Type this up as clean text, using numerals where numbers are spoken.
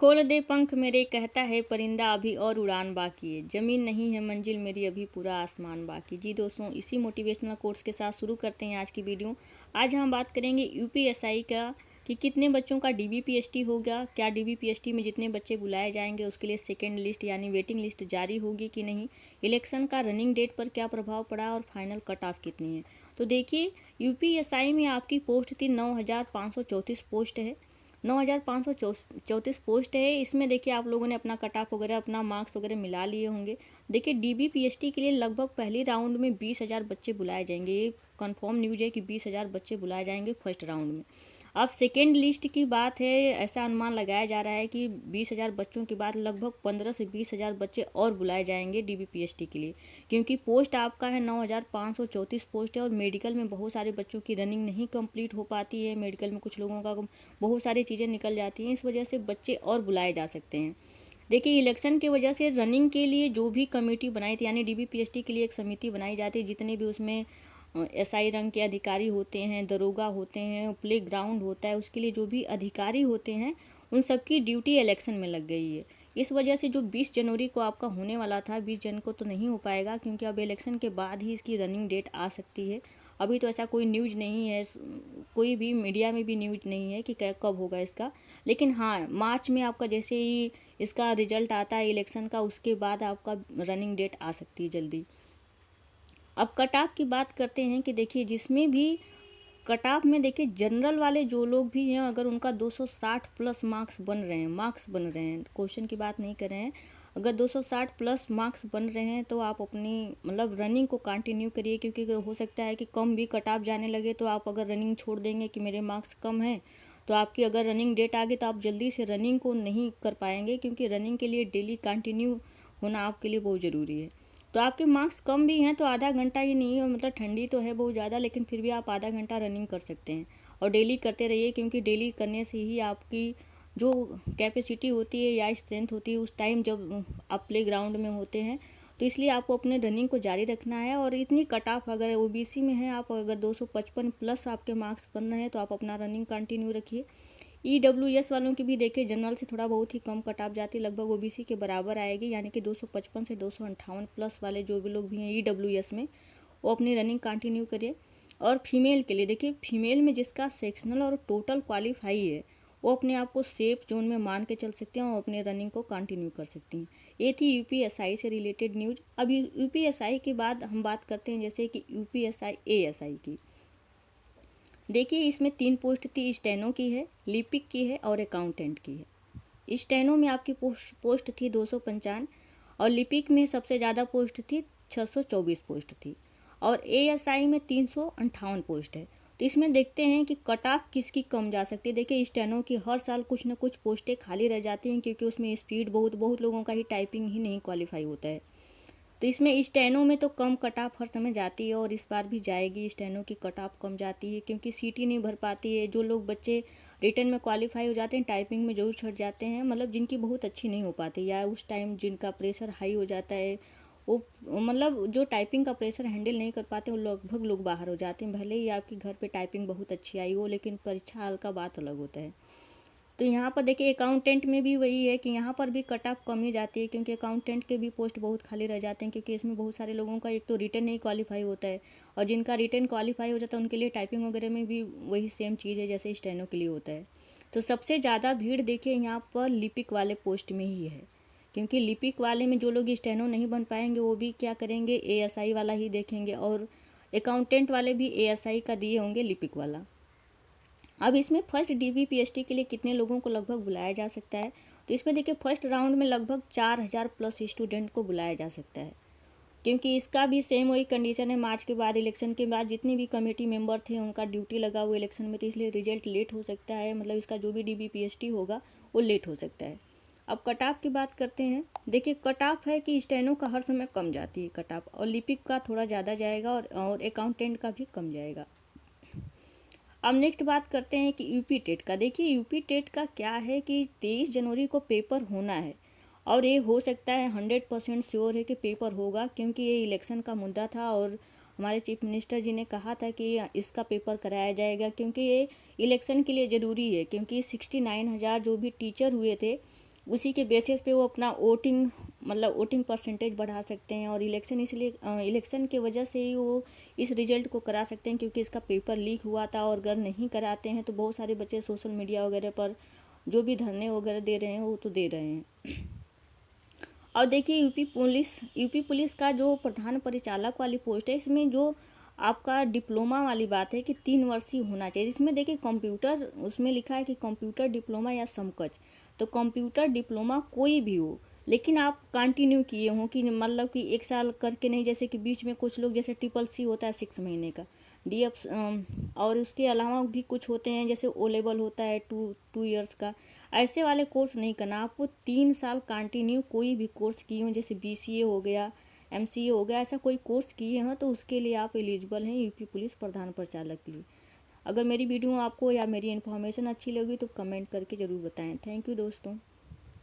खोल दे पंख मेरे कहता है परिंदा अभी और उड़ान बाकी है, ज़मीन नहीं है मंजिल मेरी अभी पूरा आसमान बाकी। जी दोस्तों, इसी मोटिवेशनल कोट्स के साथ शुरू करते हैं आज की वीडियो। आज हम बात करेंगे यूपीएसआई का कि कितने बच्चों का डीबीपीएसटी होगा, क्या डीबीपीएसटी में जितने बच्चे बुलाए जाएंगे उसके लिए सेकेंड लिस्ट यानी वेटिंग लिस्ट जारी होगी कि नहीं, इलेक्शन का रनिंग डेट पर क्या प्रभाव पड़ा और फाइनल कट ऑफ कितनी है। तो देखिए, यूपीएसआई में आपकी पोस्ट थी 9,534 पोस्ट है, 9,534 पोस्ट है। इसमें देखिए आप लोगों ने अपना कट ऑफ वगैरह अपना मार्क्स वगैरह मिला लिए होंगे। देखिए डीबीपीएसटी के लिए लगभग पहली राउंड में 20,000 बच्चे बुलाए जाएंगे, ये कंफर्म न्यूज है कि 20,000 बच्चे बुलाए जाएंगे फर्स्ट राउंड में। अब सेकेंड लिस्ट की बात है, ऐसा अनुमान लगाया जा रहा है कि 20,000 बच्चों के बाद लगभग 15 से 20,000 बच्चे और बुलाए जाएंगे डीबीपीएसटी के लिए, क्योंकि पोस्ट आपका है 9,534 पोस्ट है और मेडिकल में बहुत सारे बच्चों की रनिंग नहीं कंप्लीट हो पाती है। मेडिकल में कुछ लोगों का बहुत सारी चीज़ें निकल जाती हैं, इस वजह से बच्चे और बुलाए जा सकते हैं। देखिए इलेक्शन की वजह से रनिंग के लिए जो भी कमेटी बनाई थी यानी डीबीपीएसटी के लिए एक समिति बनाई जाती है, जितने भी उसमें एसआई रंग के अधिकारी होते हैं, दरोगा होते हैं, प्ले ग्राउंड होता है, उसके लिए जो भी अधिकारी होते हैं उन सबकी ड्यूटी इलेक्शन में लग गई है। इस वजह से जो 20 जनवरी को आपका होने वाला था, 20 जनवरी को तो नहीं हो पाएगा, क्योंकि अब इलेक्शन के बाद ही इसकी रनिंग डेट आ सकती है। अभी तो ऐसा कोई न्यूज़ नहीं है, कोई भी मीडिया में भी न्यूज़ नहीं है कि कब होगा इसका। लेकिन हाँ, मार्च में आपका जैसे ही इसका रिजल्ट आता है इलेक्शन का, उसके बाद आपका रनिंग डेट आ सकती है जल्दी। अब कट ऑफ की बात करते हैं कि देखिए जिसमें भी कट ऑफ में देखिए जनरल वाले जो लोग भी हैं, अगर उनका 260 प्लस मार्क्स बन रहे हैं, क्वेश्चन की बात नहीं कर रहे हैं, अगर 260 प्लस मार्क्स बन रहे हैं तो आप अपनी मतलब रनिंग को कंटिन्यू करिए, क्योंकि अगर हो सकता है कि कम भी कट ऑफ जाने लगे तो आप अगर रनिंग छोड़ देंगे कि मेरे मार्क्स कम हैं, तो आपकी अगर रनिंग डेट आ गई तो आप जल्दी से रनिंग को नहीं कर पाएंगे, क्योंकि रनिंग के लिए डेली कंटिन्यू होना आपके लिए बहुत ज़रूरी है। तो आपके मार्क्स कम भी हैं तो आधा घंटा ही नहीं है, मतलब ठंडी तो है बहुत ज़्यादा, लेकिन फिर भी आप आधा घंटा रनिंग कर सकते हैं और डेली करते रहिए, क्योंकि डेली करने से ही आपकी जो कैपेसिटी होती है या स्ट्रेंथ होती है उस टाइम जब आप प्ले ग्राउंड में होते हैं, तो इसलिए आपको अपने रनिंग को जारी रखना है। और इतनी कट ऑफ अगर ओबीसी में है, आप अगर 255 प्लस आपके मार्क्स बन रहे हैं तो आप अपना रनिंग कंटिन्यू रखिए। ईडब्ल्यूएस वालों की भी देखिए जनरल से थोड़ा बहुत ही कम कट ऑफ जाती है, लगभग ओबीसी के बराबर आएगी, यानी कि 255 से 258 प्लस वाले जो भी लोग भी हैं ईडब्ल्यूएस में, वो अपनी रनिंग कंटिन्यू करिए। और फीमेल के लिए देखिए, फीमेल में जिसका सेक्शनल और टोटल क्वालिफाई है वो अपने आप को सेफ जोन में मान के चल सकते हैं और अपने रनिंग को कंटिन्यू कर सकती हैं। ये थी यूपीएसआई से रिलेटेड न्यूज़। अब यूपीएसआई के बाद हम बात करते हैं जैसे कि यूपीएसआई एएसआई की। देखिए इसमें 3 पोस्ट थी, स्टेनो की है, लिपिक की है और अकाउंटेंट की है। स्टेनो में आपकी पोस्ट थी 255 और लिपिक में सबसे ज़्यादा पोस्ट थी 624 पोस्ट थी और एएसआई में 358 पोस्ट है। तो इसमें देखते हैं कि कट ऑफ किसकी कम जा सकती है। देखिए स्टेनो की हर साल कुछ ना कुछ पोस्टें खाली रह जाती हैं, क्योंकि उसमें स्पीड बहुत लोगों का ही टाइपिंग ही नहीं क्वालिफाई होता है। तो इसमें स्टेनो में तो कम कट ऑफ हर समय जाती है और इस बार भी जाएगी। स्टेनो की कट ऑफ कम जाती है क्योंकि सीट ही नहीं भर पाती है। जो लोग बच्चे रिटन में क्वालिफाई हो जाते हैं, टाइपिंग में जरूर छट जाते हैं, मतलब जिनकी बहुत अच्छी नहीं हो पाती या उस टाइम जिनका प्रेशर हाई हो जाता है, वो मतलब जो टाइपिंग का प्रेशर हैंडल नहीं कर पाते, वो लगभग लोग बाहर हो जाते हैं। भले ही आपकी घर पे टाइपिंग बहुत अच्छी आई हो, लेकिन परीक्षा हाल का बात अलग होता है। तो यहाँ पर देखिए अकाउंटेंट में भी वही है कि यहाँ पर भी कट ऑफ कम ही जाती है, क्योंकि अकाउंटेंट के भी पोस्ट बहुत खाली रह जाते हैं, क्योंकि इसमें बहुत सारे लोगों का एक तो रिटन नहीं क्वालिफाई होता है और जिनका रिटन क्वालिफाई हो जाता है उनके लिए टाइपिंग वगैरह में भी वही सेम चीज़ है जैसे स्टेनो के लिए होता है। तो सबसे ज़्यादा भीड़ देखिए यहाँ पर लिपिक वाले पोस्ट में ही है, क्योंकि लिपिक वाले में जो लोग स्टेनो नहीं बन पाएंगे वो भी क्या करेंगे, एएसआई वाला ही देखेंगे, और अकाउंटेंट वाले भी एएसआई का दिए होंगे लिपिक वाला। अब इसमें फर्स्ट डीबीपीएसटी के लिए कितने लोगों को लगभग बुलाया जा सकता है, तो इसमें देखिए फर्स्ट राउंड में लगभग 4,000 प्लस स्टूडेंट को बुलाया जा सकता है, क्योंकि इसका भी सेम वही कंडीशन है। मार्च के बाद इलेक्शन के बाद जितने भी कमेटी मेंबर थे उनका ड्यूटी लगा हुआ इलेक्शन में, तो इसलिए रिजल्ट लेट हो सकता है, मतलब इसका जो भी डीबीपीएसटी होगा वो लेट हो सकता है। अब कट ऑफ की बात करते हैं। देखिए कट ऑफ है कि स्टेनो का हर समय कम जाती है कट ऑफ, और लिपिक का थोड़ा ज़्यादा जाएगा और अकाउंटेंट का भी कम जाएगा। अब नेक्स्ट बात करते हैं कि यूपी टेट का। देखिए यूपी टेट का क्या है कि 23 जनवरी को पेपर होना है और ये हो सकता है 100% श्योर है कि पेपर होगा, क्योंकि ये इलेक्शन का मुद्दा था और हमारे चीफ मिनिस्टर जी ने कहा था कि इसका पेपर कराया जाएगा, क्योंकि ये इलेक्शन के लिए ज़रूरी है। क्योंकि 69,000 जो भी टीचर हुए थे उसी के बेसिस पे वो अपना वोटिंग मतलब वोटिंग परसेंटेज बढ़ा सकते हैं। और इलेक्शन के वजह से ही वो इस रिजल्ट को करा सकते हैं, क्योंकि इसका पेपर लीक हुआ था। और अगर नहीं कराते हैं तो बहुत सारे बच्चे सोशल मीडिया वगैरह पर जो भी धरने वगैरह दे रहे हैं वो तो दे रहे हैं। और देखिए यूपी पुलिस का जो प्रधान परिचालक वाली पोस्ट है, इसमें जो आपका डिप्लोमा वाली बात है कि 3 वर्षीय होना चाहिए। इसमें देखिए कंप्यूटर, उसमें लिखा है कि कंप्यूटर डिप्लोमा या समकक्ष। तो कंप्यूटर डिप्लोमा कोई भी हो, लेकिन आप कंटिन्यू किए हों, कि मतलब कि 1 साल करके नहीं, जैसे कि बीच में कुछ लोग, जैसे CCC होता है 6 महीने का, DF और उसके अलावा भी कुछ होते हैं, जैसे O लेवल होता है 2 ईयर्स का। ऐसे वाले कोर्स नहीं करना आपको। 3 साल कंटिन्यू कोई भी कोर्स किए हों, जैसे BCA हो गया, MCA हो गया, ऐसा कोई कोर्स किए हैं तो उसके लिए आप एलिजिबल हैं यूपी पुलिस प्रधान परिचालक के लिए। अगर मेरी वीडियो आपको या मेरी इन्फॉर्मेशन अच्छी लगी तो कमेंट करके ज़रूर बताएं। थैंक यू दोस्तों।